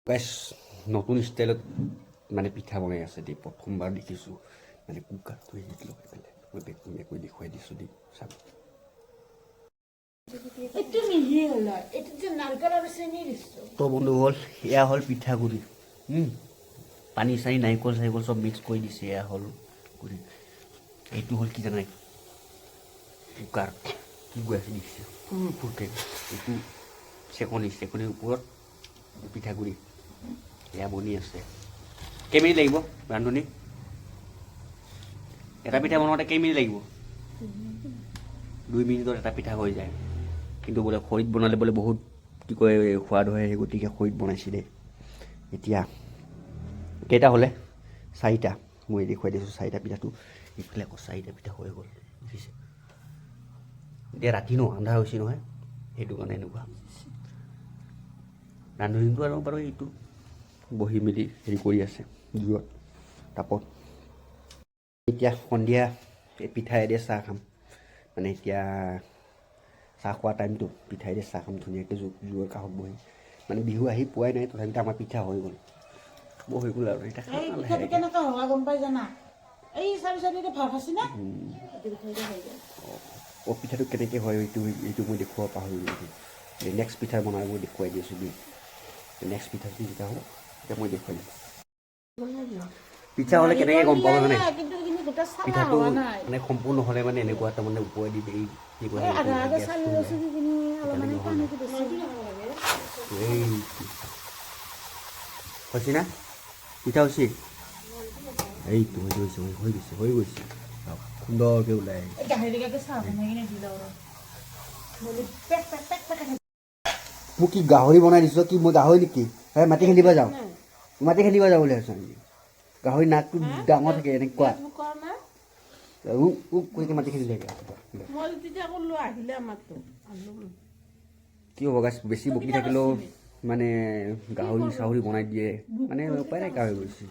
গাইছ নতুন ষ্টাইলত মানে পিঠা বনাই আছে দেই প্ৰথমবাৰ দেখিছোঁ মানে কুকাৰত থৈ লগাই পেলাই মই বেকুৱে দেখুৱাই দিছোঁ দেই চাব তো বন্ধুসকল এয়া হ'ল পিঠাগুড়ি পানী চানী নাৰিকল চাৰিকল চব মিক্স কৰি দিছে এয়া হ'ল গুড়ি এইটো হ'ল কি জানাই কুকাৰ কি গৈ আছে দিছে ফুটে এইটো চেকনিৰ ওপৰত পিঠাগুড়ি এয়া বনি আছে কেইমিনিট লাগিব ৰান্ধনি এটা পিঠা বনাওঁতে কেইমিনিট লাগিব 2 মিনিটত এটা পিঠা হৈ যায় কিন্তু বোলে খৰিত বনালে বোলে বহুত কি কয় সোৱাদ হয় সেই গতিকে খৰিত বনাইছে দেই এতিয়া কেইটা হ'লে 4টা মই দেখুৱাই দিছোঁ 4টা পিঠাটো এইফালে আকৌ 4টা পিঠা হৈ গ'ল দেখিছে এতিয়া ৰাতি ন আন্ধাৰ হৈছে নহয় সেইটো কাৰণে এনেকুৱা ৰান্ধনিটো আৰু বাৰু এইটো বহি মেলি হেৰি কৰি আছে জুইত তাপত এতিয়া সন্ধিয়া এই পিঠাইদি চাহ খাম মানে এতিয়া চাহ খোৱা টাইমটো পিঠাইদি চাহ খাম ধুনীয়াকৈ জুইৰ কাষত বহি মানে বিহু আহি পোৱাই নাই তথাপিতো আমাৰ পিঠা হৈ গ'ল বৰ হৈ গ'ল আৰু এতিয়া পিঠাটো কেনেকৈ হয় এইটো মই দেখুৱাব পাহৰিলোঁ নেক্সট পিঠা বনাই মই দেখুৱাই দি আছোঁ নেক্সট পিঠাটো যেতিয়া হ'ব তেতিয়া মই দেখুৱাই দিম পিঠা হ'লে কেনেকৈ গম পাব জানে পিঠাটো মানে সম্পূৰ্ণ হ'লে মানে এনেকুৱা তাৰমানে ওপৰেদি এই কি কয় হৈছে না পিঠা হৈছে এইটো হৈ গৈছে সুন্দৰকৈ ওলাই মোক কি গাহৰি বনাই দিছ কি মই গাহৰি নেকি মাটি খেলিব যাওঁ বুলি ভাবিছ গাহৰি নাকটো ডাঙৰ থাকে এনেকুৱা মাটি খেলি থাকে কি হ'ব গাছ বেছি বকি থাকিলেও মানে গাহৰি চাহৰি বনাই দিয়ে মানে উপায় নাই হৈ গৈছে